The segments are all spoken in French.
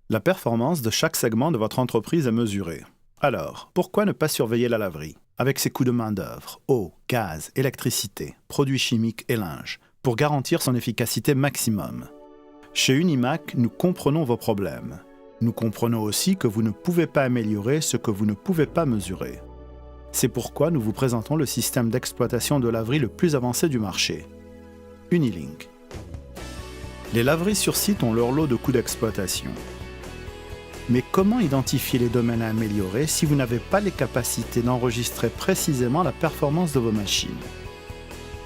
La performance de chaque segment de votre entreprise est mesurée. Alors, pourquoi ne pas surveiller la laverie, avec ses coûts de main-d'œuvre, eau, gaz, électricité, produits chimiques et linge, pour garantir son efficacité maximum? Chez Unimac, nous comprenons vos problèmes. Nous comprenons aussi que vous ne pouvez pas améliorer ce que vous ne pouvez pas mesurer. C'est pourquoi nous vous présentons le système d'exploitation de laverie le plus avancé du marché, Unilink. Les laveries sur site ont leur lot de coûts d'exploitation. Mais comment identifier les domaines à améliorer si vous n'avez pas les capacités d'enregistrer précisément la performance de vos machines?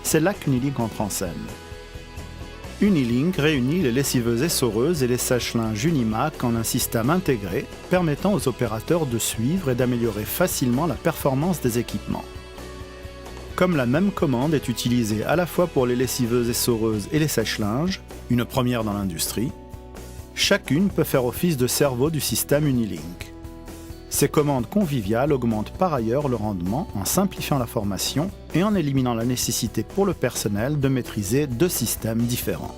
C'est là qu'Unilink entre en scène. Unilink réunit les lessiveuses essoreuses et les sèche-linges Unimac en un système intégré permettant aux opérateurs de suivre et d'améliorer facilement la performance des équipements. Comme la même commande est utilisée à la fois pour les lessiveuses essoreuses et les sèche-linges, une première dans l'industrie, chacune peut faire office de cerveau du système Unilink. Ces commandes conviviales augmentent par ailleurs le rendement en simplifiant la formation et en éliminant la nécessité pour le personnel de maîtriser deux systèmes différents.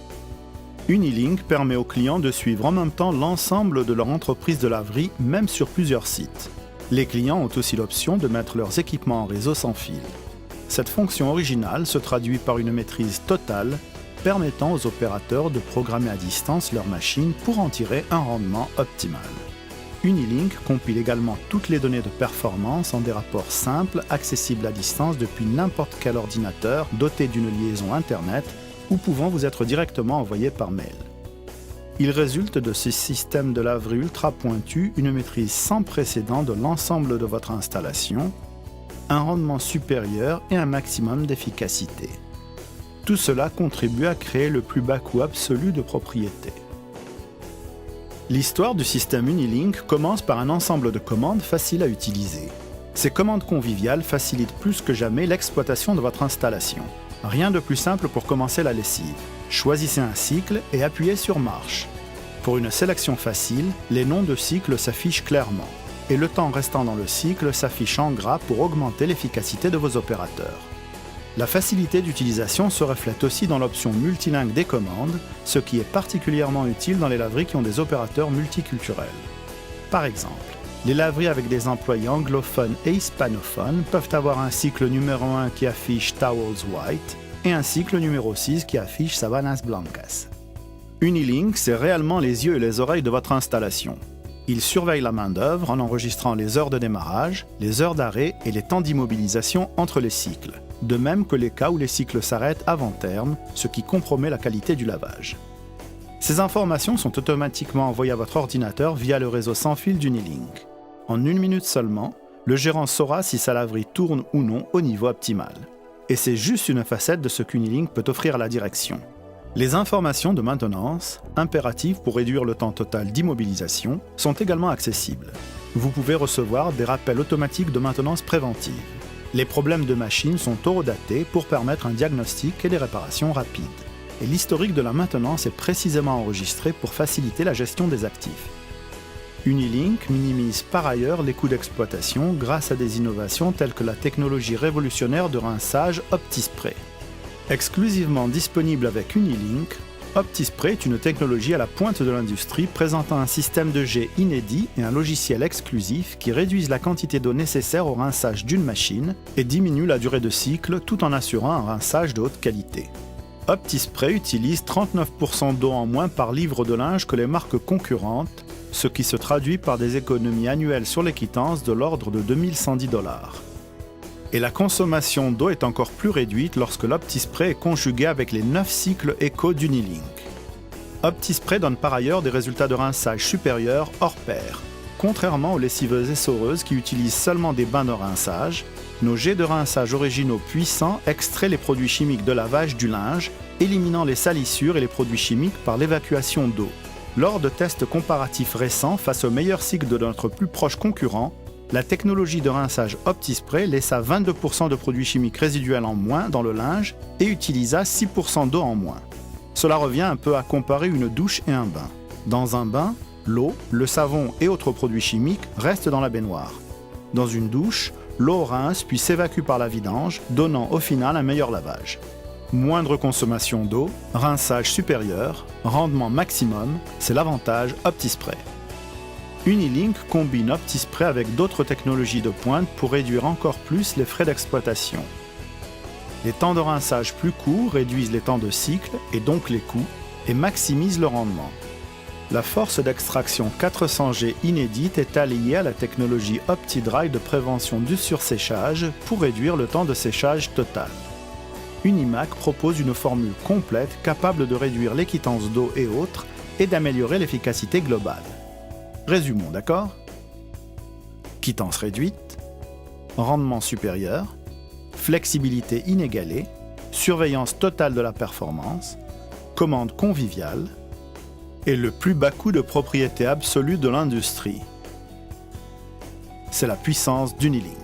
Unilink permet aux clients de suivre en même temps l'ensemble de leur entreprise de laverie, même sur plusieurs sites. Les clients ont aussi l'option de mettre leurs équipements en réseau sans fil. Cette fonction originale se traduit par une maîtrise totale, permettant aux opérateurs de programmer à distance leurs machines pour en tirer un rendement optimal. Unilink compile également toutes les données de performance en des rapports simples, accessibles à distance depuis n'importe quel ordinateur doté d'une liaison Internet ou pouvant vous être directement envoyés par mail. Il résulte de ce système de laverie ultra pointu une maîtrise sans précédent de l'ensemble de votre installation, un rendement supérieur et un maximum d'efficacité. Tout cela contribue à créer le plus bas coût absolu de propriété. L'histoire du système Unilink commence par un ensemble de commandes faciles à utiliser. Ces commandes conviviales facilitent plus que jamais l'exploitation de votre installation. Rien de plus simple pour commencer la lessive. Choisissez un cycle et appuyez sur Marche. Pour une sélection facile, les noms de cycles s'affichent clairement et le temps restant dans le cycle s'affiche en gras pour augmenter l'efficacité de vos opérateurs. La facilité d'utilisation se reflète aussi dans l'option multilingue des commandes, ce qui est particulièrement utile dans les laveries qui ont des opérateurs multiculturels. Par exemple, les laveries avec des employés anglophones et hispanophones peuvent avoir un cycle numéro 1 qui affiche Towels White et un cycle numéro 6 qui affiche Sabanas Blancas. Unilink, c'est réellement les yeux et les oreilles de votre installation. Il surveille la main-d'œuvre en enregistrant les heures de démarrage, les heures d'arrêt et les temps d'immobilisation entre les cycles, de même que les cas où les cycles s'arrêtent avant terme, ce qui compromet la qualité du lavage. Ces informations sont automatiquement envoyées à votre ordinateur via le réseau sans fil d'Unilink. En 1 minute seulement, le gérant saura si sa laverie tourne ou non au niveau optimal. Et c'est juste une facette de ce qu'Unilink peut offrir à la direction. Les informations de maintenance, impératives pour réduire le temps total d'immobilisation, sont également accessibles. Vous pouvez recevoir des rappels automatiques de maintenance préventive. Les problèmes de machine sont horodatés pour permettre un diagnostic et des réparations rapides. Et l'historique de la maintenance est précisément enregistré pour faciliter la gestion des actifs. Unilink minimise par ailleurs les coûts d'exploitation grâce à des innovations telles que la technologie révolutionnaire de rinçage OptiSpray. Exclusivement disponible avec Unilink, OptiSpray est une technologie à la pointe de l'industrie présentant un système de jet inédit et un logiciel exclusif qui réduisent la quantité d'eau nécessaire au rinçage d'une machine et diminuent la durée de cycle tout en assurant un rinçage de haute qualité. OptiSpray utilise 39% d'eau en moins par livre de linge que les marques concurrentes, ce qui se traduit par des économies annuelles sur les quittances de l'ordre de $2110. Et la consommation d'eau est encore plus réduite lorsque l'OptiSpray est conjugué avec les 9 cycles Eco d'Unilink. OptiSpray donne par ailleurs des résultats de rinçage supérieurs hors pair. Contrairement aux lessiveuses essoreuses qui utilisent seulement des bains de rinçage, nos jets de rinçage originaux puissants extraient les produits chimiques de lavage du linge, éliminant les salissures et les produits chimiques par l'évacuation d'eau. Lors de tests comparatifs récents face au meilleur cycle de notre plus proche concurrent, la technologie de rinçage OptiSpray laissa 22% de produits chimiques résiduels en moins dans le linge et utilisa 6% d'eau en moins. Cela revient un peu à comparer une douche et un bain. Dans un bain, l'eau, le savon et autres produits chimiques restent dans la baignoire. Dans une douche, l'eau rince puis s'évacue par la vidange, donnant au final un meilleur lavage. Moindre consommation d'eau, rinçage supérieur, rendement maximum, c'est l'avantage OptiSpray. Unilink combine OptiSpray avec d'autres technologies de pointe pour réduire encore plus les frais d'exploitation. Les temps de rinçage plus courts réduisent les temps de cycle et donc les coûts et maximisent le rendement. La force d'extraction 400G inédite est alliée à la technologie OptiDry de prévention du surséchage pour réduire le temps de séchage total. Unimac propose une formule complète capable de réduire les quittances d'eau et autres et d'améliorer l'efficacité globale. Résumons, d'accord? Quittance réduite, rendement supérieur, flexibilité inégalée, surveillance totale de la performance, commande conviviale et le plus bas coût de propriété absolue de l'industrie. C'est la puissance d'Unilink.